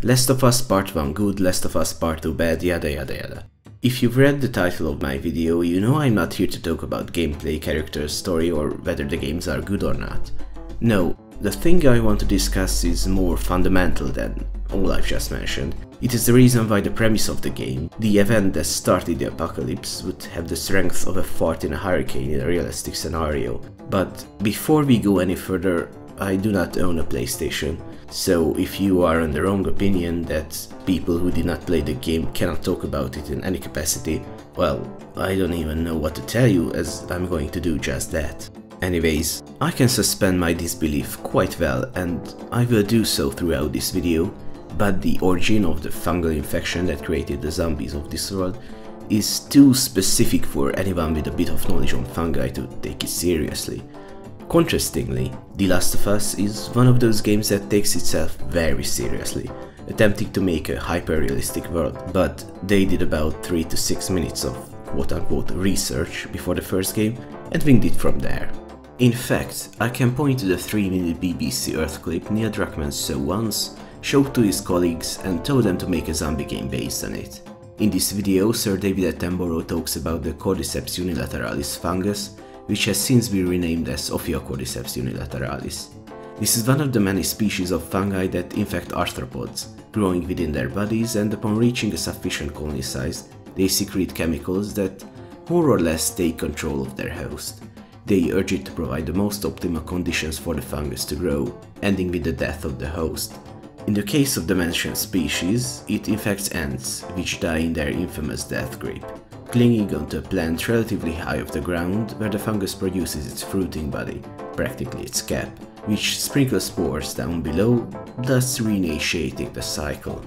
Last of Us Part 1 good, Last of Us Part 2 bad, yada yada yada. If you've read the title of my video, you know I'm not here to talk about gameplay, characters, story, or whether the games are good or not. No, the thing I want to discuss is more fundamental than all I've just mentioned. It is the reason why the premise of the game, the event that started the apocalypse, would have the strength of a fart in a hurricane in a realistic scenario. But before we go any further, I do not own a PlayStation, so if you are on the wrong opinion that people who did not play the game cannot talk about it in any capacity, well, I don't even know what to tell you, as I'm going to do just that. Anyways, I can suspend my disbelief quite well, and I will do so throughout this video, but the origin of the fungal infection that created the zombies of this world is too specific for anyone with a bit of knowledge on fungi to take it seriously. Contrastingly, The Last of Us is one of those games that takes itself very seriously, attempting to make a hyper-realistic world, but they did about 3 to 6 minutes of quote-unquote research before the first game and winged it from there. In fact, I can point to the 3-minute BBC Earth clip Neil Druckmann saw once, showed to his colleagues and told them to make a zombie game based on it. In this video, Sir David Attenborough talks about the Cordyceps unilateralis fungus, which has since been renamed as Cordyceps unilateralis. This is one of the many species of fungi that infect arthropods, growing within their bodies, and upon reaching a sufficient colony size, they secrete chemicals that more or less take control of their host. They urge it to provide the most optimal conditions for the fungus to grow, ending with the death of the host. In the case of the mentioned species, it infects ants, which die in their infamous death grip, clinging onto a plant relatively high off the ground where the fungus produces its fruiting body, practically its cap, which sprinkles spores down below, thus reinitiating the cycle.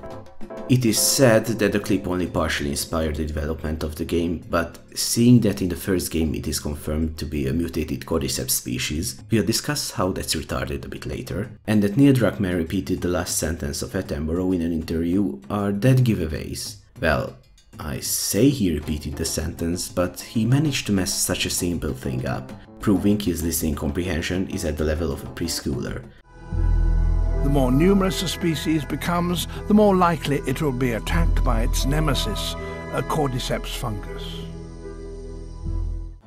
It is said that the clip only partially inspired the development of the game, but seeing that in the first game it is confirmed to be a mutated Cordyceps species, we'll discuss how that's retarded a bit later, and that Neil Druckmann repeated the last sentence of Attenborough in an interview are dead giveaways. Well, I say he repeated the sentence, but he managed to mess such a simple thing up, proving his listening comprehension is at the level of a preschooler. The more numerous a species becomes, the more likely it will be attacked by its nemesis, a Cordyceps fungus.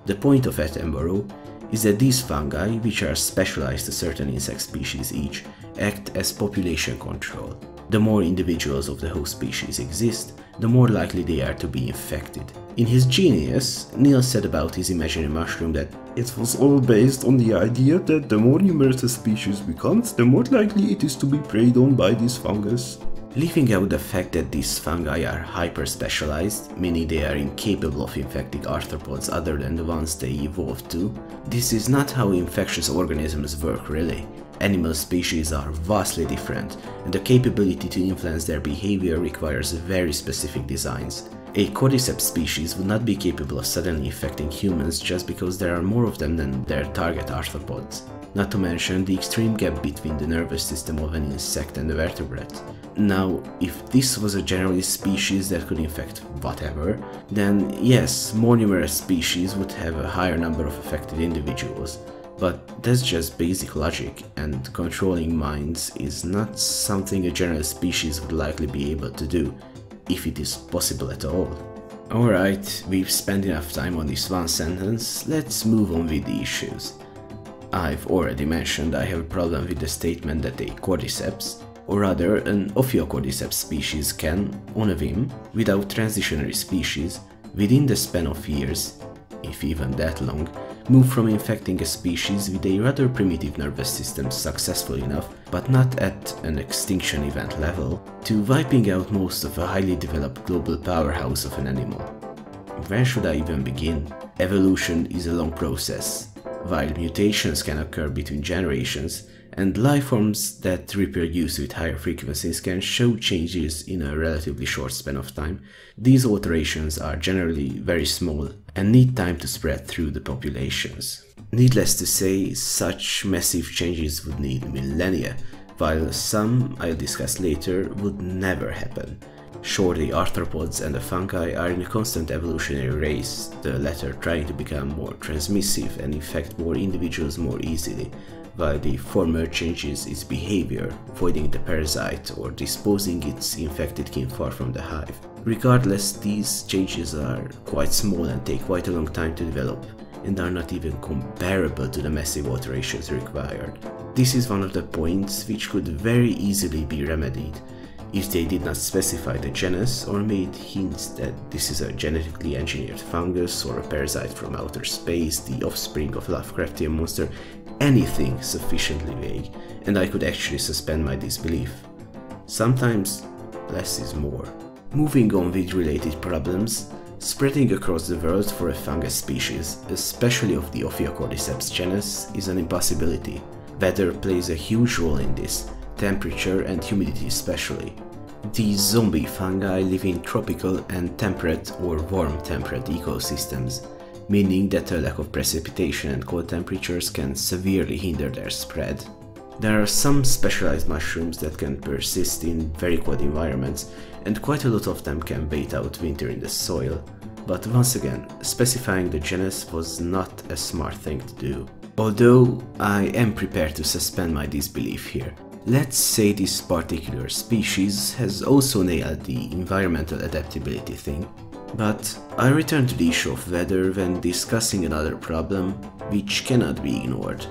The point of Attenborough is that these fungi, which are specialized to certain insect species each, act as population control. The more individuals of the host species exist, the more likely they are to be infected. In his genius, Neil said about his imaginary mushroom that it was all based on the idea that the more numerous a species becomes, the more likely it is to be preyed on by this fungus. Leaving out the fact that these fungi are hyper-specialized, meaning they are incapable of infecting arthropods other than the ones they evolved to, this is not how infectious organisms work really. Animal species are vastly different, and the capability to influence their behavior requires very specific designs. A Cordyceps species would not be capable of suddenly infecting humans just because there are more of them than their target arthropods. Not to mention the extreme gap between the nervous system of an insect and a vertebrate. Now, if this was a generalist species that could infect whatever, then yes, more numerous species would have a higher number of affected individuals. But that's just basic logic, and controlling minds is not something a general species would likely be able to do, if it is possible at all. Alright, we've spent enough time on this one sentence, let's move on with the issues. I've already mentioned I have a problem with the statement that a Cordyceps, or rather an Cordyceps species can, on a whim, without transitionary species, within the span of years, if even that long, move from infecting a species with a rather primitive nervous system successful enough, but not at an extinction event level, to wiping out most of a highly developed global powerhouse of an animal. Where should I even begin? Evolution is a long process. While mutations can occur between generations, and life forms that reproduce with higher frequencies can show changes in a relatively short span of time, these alterations are generally very small and need time to spread through the populations. Needless to say, such massive changes would need millennia, while some, I'll discuss later, would never happen. Sure, the arthropods and the fungi are in a constant evolutionary race, the latter trying to become more transmissive and infect more individuals more easily, while the former changes its behavior, voiding the parasite or disposing its infected kin far from the hive. Regardless, these changes are quite small and take quite a long time to develop, and are not even comparable to the massive alterations required. This is one of the points which could very easily be remedied if they did not specify the genus or made hints that this is a genetically engineered fungus or a parasite from outer space, the offspring of a Lovecraftian monster, anything sufficiently vague, and I could actually suspend my disbelief. Sometimes less is more. Moving on with related problems, spreading across the world for a fungus species, especially of the Cordyceps genus, is an impossibility. Weather plays a huge role in this, temperature and humidity especially. These zombie fungi live in tropical and temperate or warm temperate ecosystems, meaning that a lack of precipitation and cold temperatures can severely hinder their spread. There are some specialized mushrooms that can persist in very cold environments, and quite a lot of them can wait out winter in the soil. But once again, specifying the genus was not a smart thing to do. Although I am prepared to suspend my disbelief here. Let's say this particular species has also nailed the environmental adaptability thing. But I return to the issue of weather when discussing another problem which cannot be ignored.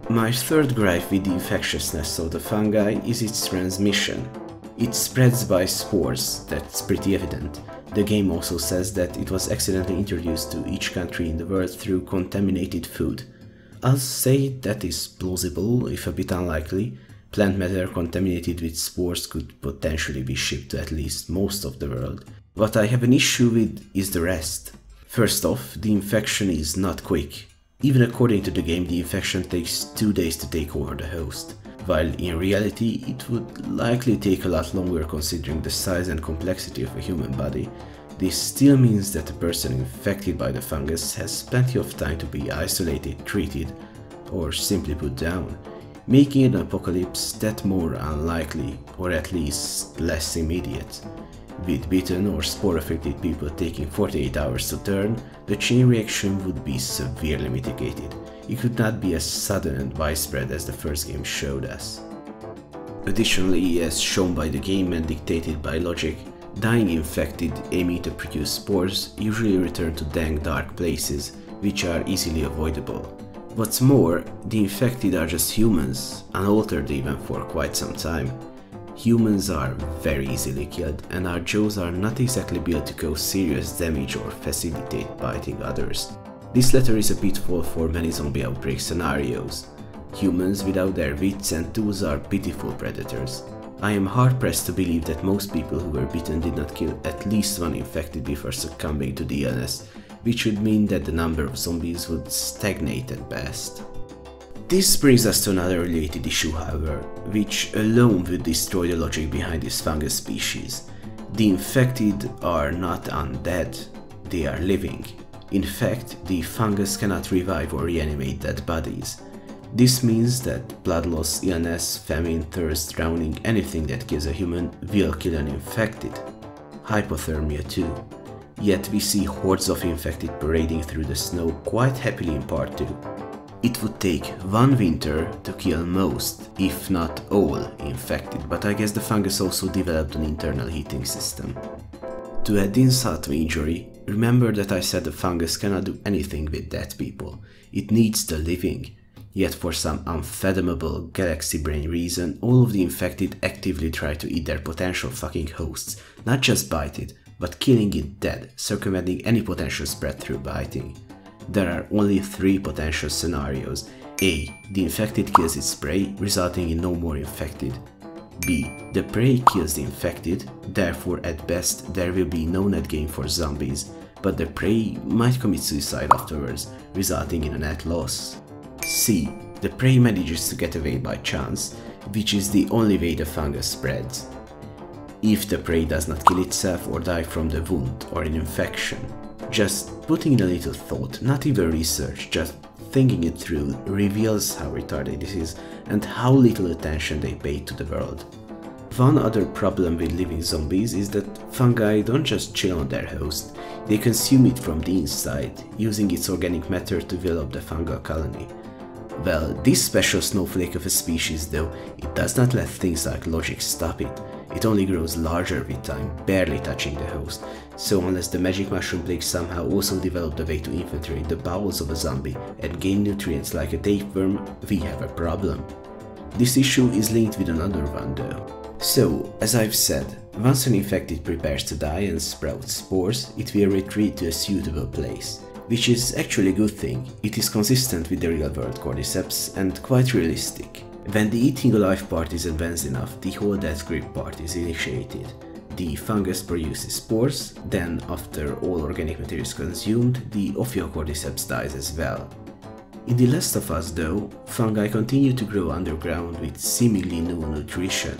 My third gripe with the infectiousness of the fungi is its transmission. It spreads by spores, that's pretty evident. The game also says that it was accidentally introduced to each country in the world through contaminated food. I'll say that is plausible, if a bit unlikely. Plant matter contaminated with spores could potentially be shipped to at least most of the world. What I have an issue with is the rest. First off, the infection is not quick. Even according to the game, the infection takes 2 days to take over the host, while in reality it would likely take a lot longer considering the size and complexity of a human body. This still means that the person infected by the fungus has plenty of time to be isolated, treated, or simply put down, making an apocalypse that more unlikely, or at least less immediate. With bitten or spore-affected people taking 48 hours to turn, the chain reaction would be severely mitigated. It could not be as sudden and widespread as the first game showed us. Additionally, as shown by the game and dictated by logic, dying infected aiming to produce spores usually return to dank dark places, which are easily avoidable. What's more, the infected are just humans, unaltered even for quite some time. Humans are very easily killed, and our jaws are not exactly built to cause serious damage or facilitate biting others. This latter is a pitfall for many zombie outbreak scenarios. Humans without their wits and tools are pitiful predators. I am hard-pressed to believe that most people who were bitten did not kill at least one infected before succumbing to the illness, which would mean that the number of zombies would stagnate at best. This brings us to another related issue, however, which alone would destroy the logic behind this fungus species. The infected are not undead, they are living. In fact, the fungus cannot revive or reanimate dead bodies. This means that blood loss, illness, famine, thirst, drowning, anything that kills a human will kill an infected. Hypothermia too. Yet we see hordes of infected parading through the snow quite happily in part 2. It would take one winter to kill most, if not all, infected, but I guess the fungus also developed an internal heating system. To add insult to injury, remember that I said the fungus cannot do anything with dead people. It needs the living. Yet for some unfathomable galaxy brain reason, all of the infected actively try to eat their potential fucking hosts, not just bite it, but killing it dead, circumventing any potential spread through biting. There are only 3 potential scenarios. A. The infected kills its prey, resulting in no more infected. B. The prey kills the infected, therefore at best there will be no net gain for zombies, but the prey might commit suicide afterwards, resulting in a net loss. C. The prey manages to get away by chance, which is the only way the fungus spreads. If the prey does not kill itself or die from the wound or an infection. Just putting in a little thought, not even research, just thinking it through reveals how retarded this is and how little attention they pay to the world. One other problem with living zombies is that fungi don't just chill on their host, they consume it from the inside, using its organic matter to build up the fungal colony. Well, this special snowflake of a species though, it does not let things like logic stop it. It only grows larger with time, barely touching the host, so unless the magic mushroom plague somehow also developed a way to infiltrate the bowels of a zombie and gain nutrients like a tapeworm, we have a problem. This issue is linked with another one though. So, as I've said, once an infected prepares to die and sprouts spores, it will retreat to a suitable place. Which is actually a good thing. It is consistent with the real-world Cordyceps and quite realistic. When the eating alive part is advanced enough, the whole death grip part is initiated. The fungus produces spores, then after all organic matter is consumed, the Cordyceps dies as well. In The Last of Us though, fungi continue to grow underground with seemingly no nutrition.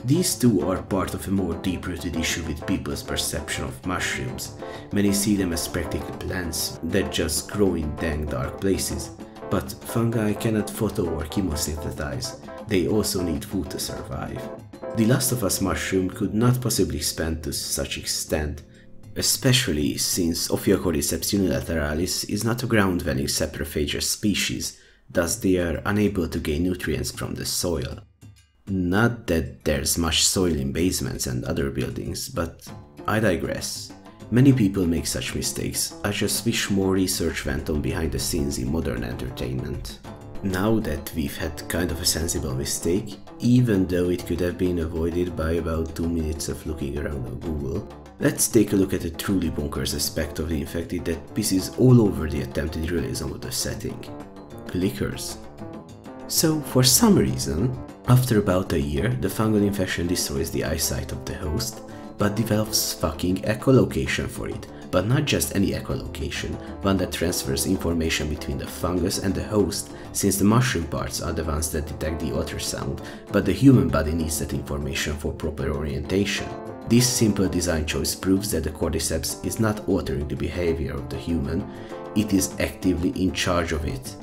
These two are part of a more deep-rooted issue with people's perception of mushrooms. Many see them as practical plants that just grow in dang dark places. But fungi cannot photo or chemosynthesize, they also need food to survive. The Last of Us mushroom could not possibly expand to such extent, especially since Cordyceps unilateralis is not a ground-dwelling saprophageous species, thus they are unable to gain nutrients from the soil. Not that there's much soil in basements and other buildings, but I digress. Many people make such mistakes. I just wish more research went on behind the scenes in modern entertainment. Now that we've had kind of a sensible mistake, even though it could have been avoided by about 2 minutes of looking around on Google, let's take a look at a truly bonkers aspect of the infected that pisses all over the attempted realism of the setting. Clickers. So, for some reason, after about a year, the fungal infection destroys the eyesight of the host, but develops fucking echolocation for it. But not just any echolocation, one that transfers information between the fungus and the host, since the mushroom parts are the ones that detect the ultrasound, but the human body needs that information for proper orientation. This simple design choice proves that the Cordyceps is not altering the behavior of the human, it is actively in charge of it.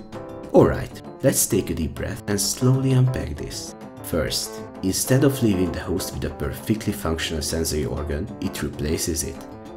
Alright, let's take a deep breath and slowly unpack this. First, instead of leaving the host with a perfectly functional sensory organ, it replaces it.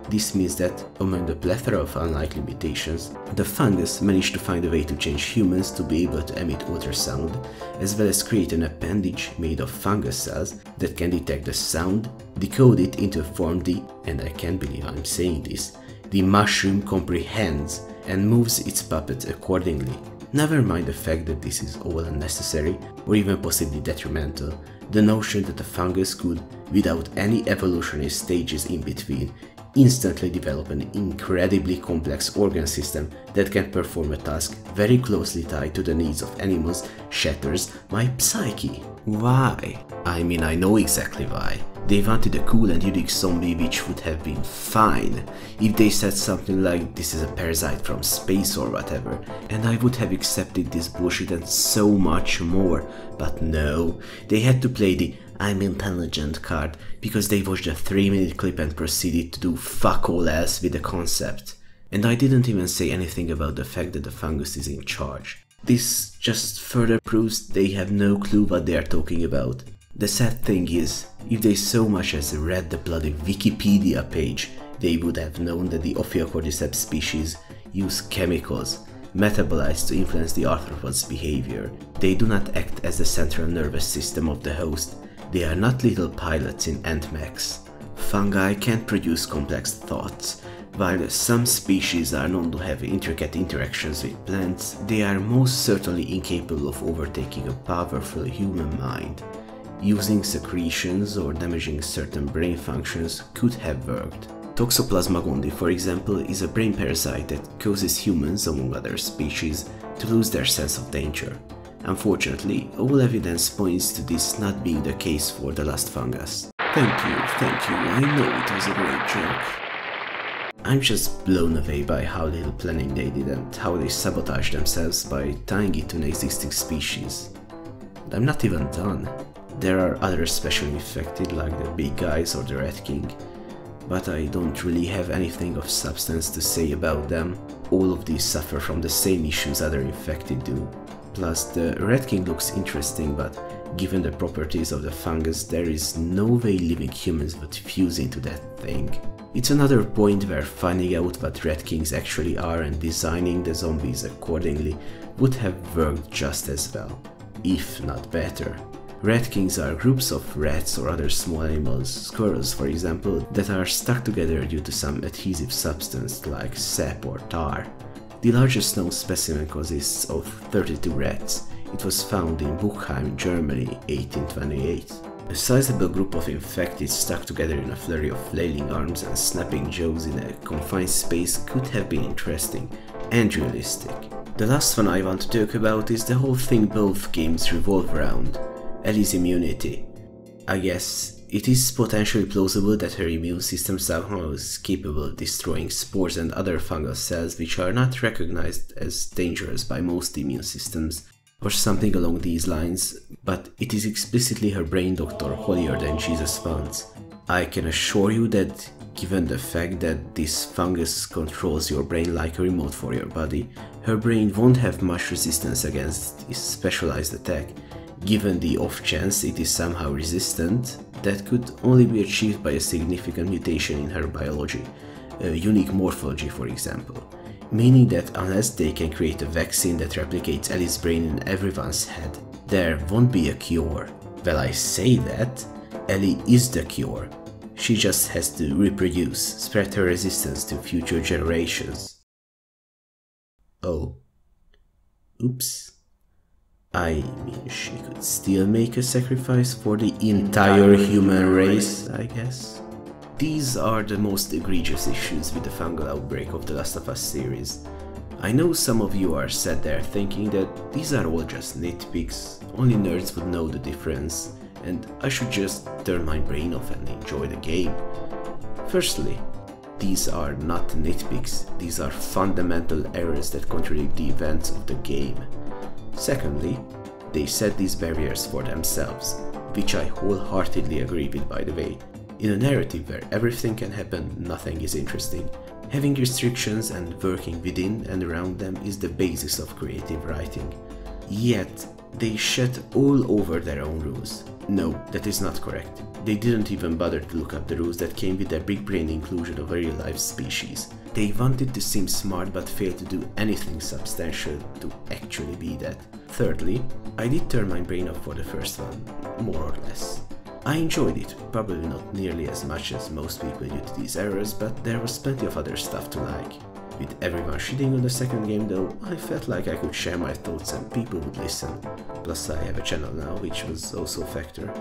This means that, among the plethora of unlikely mutations, the fungus managed to find a way to change humans to be able to emit ultrasound, as well as create an appendage made of fungus cells that can detect the sound, decode it into a form and I can't believe I'm saying this, the mushroom comprehends and moves its puppet accordingly. Never mind the fact that this is all unnecessary or even possibly detrimental, the notion that the fungus could, without any evolutionary stages in between, instantly develop an incredibly complex organ system that can perform a task very closely tied to the needs of animals shatters my psyche. Why? I mean, I know exactly why. They wanted a cool and unique zombie, which would have been fine if they said something like this is a parasite from space or whatever, and I would have accepted this bullshit and so much more, but no, they had to play the I'm intelligent card because they watched a 3-minute clip and proceeded to do fuck all else with the concept. And I didn't even say anything about the fact that the fungus is in charge. This just further proves they have no clue what they are talking about. The sad thing is, if they so much as read the bloody Wikipedia page, they would have known that the Cordyceps species use chemicals metabolized to influence the arthropods' behavior. They do not act as the central nervous system of the host. They are not little pilots in ant mechs. Fungi can't produce complex thoughts. While some species are known to have intricate interactions with plants, they are most certainly incapable of overtaking a powerful human mind. Using secretions or damaging certain brain functions could have worked. Toxoplasma gondii, for example, is a brain parasite that causes humans, among other species, to lose their sense of danger. Unfortunately, all evidence points to this not being the case for the last fungus. Thank you, I know it was a great joke. I'm just blown away by how little planning they did and how they sabotaged themselves by tying it to an existing species. And I'm not even done. There are other especially infected like the big guys or the Rat King, but I don't really have anything of substance to say about them. All of these suffer from the same issues other infected do. Plus, the Rat King looks interesting, but Given the properties of the fungus, there is no way living humans would fuse into that thing. It's another point where finding out what rat kings actually are and designing the zombies accordingly would have worked just as well, if not better. Rat kings are groups of rats or other small animals, squirrels for example, that are stuck together due to some adhesive substance like sap or tar. The largest known specimen consists of 32 rats. It was found in Buchheim, Germany, 1828. A sizable group of infected stuck together in a flurry of flailing arms and snapping jaws in a confined space could have been interesting and realistic. The last one I want to talk about is the whole thing both games revolve around: Ellie's immunity. I guess it is potentially plausible that her immune system somehow is capable of destroying spores and other fungal cells which are not recognized as dangerous by most immune systems, or something along these lines, but it is explicitly her brain doctor holier than Jesus wants. I can assure you that given the fact that this fungus controls your brain like a remote for your body, her brain won't have much resistance against this specialized attack. Given the off chance it is somehow resistant, that could only be achieved by a significant mutation in her biology, a unique morphology for example. Meaning that unless they can create a vaccine that replicates Ellie's brain in everyone's head, there won't be a cure. Well, I say that, Ellie is the cure. She just has to reproduce, spread her resistance to future generations. Oh. Oops. I mean, she could still make a sacrifice for the entire human race, I guess. These are the most egregious issues with the fungal outbreak of The Last of Us series. I know some of you are sat there thinking that these are all just nitpicks, only nerds would know the difference, and I should just turn my brain off and enjoy the game. Firstly, these are not nitpicks, these are fundamental errors that contradict the events of the game. Secondly, they set these barriers for themselves, which I wholeheartedly agree with by the way. In a narrative where everything can happen, nothing is interesting. Having restrictions and working within and around them is the basis of creative writing. Yet, they shed all over their own rules. No, that is not correct. They didn't even bother to look up the rules that came with their big brain inclusion of a real-life species. They wanted to seem smart but failed to do anything substantial to actually be that. Thirdly, I did turn my brain off for the first one, more or less. I enjoyed it, probably not nearly as much as most people due to these errors, but there was plenty of other stuff to like. With everyone shitting on the second game though, I felt like I could share my thoughts and people would listen. Plus I have a channel now, which was also a factor.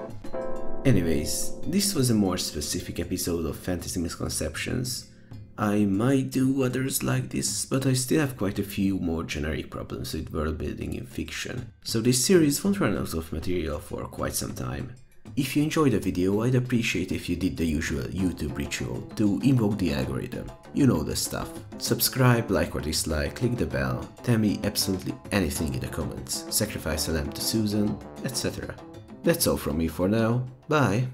Anyways, this was a more specific episode of Fantasy Misconceptions. I might do others like this, but I still have quite a few more generic problems with world building in fiction, so this series won't run out of material for quite some time. If you enjoyed the video, I'd appreciate if you did the usual YouTube ritual to invoke the algorithm. You know the stuff. Subscribe, like or dislike, click the bell, tell me absolutely anything in the comments, sacrifice a lamb to Susan, etc. That's all from me for now, bye!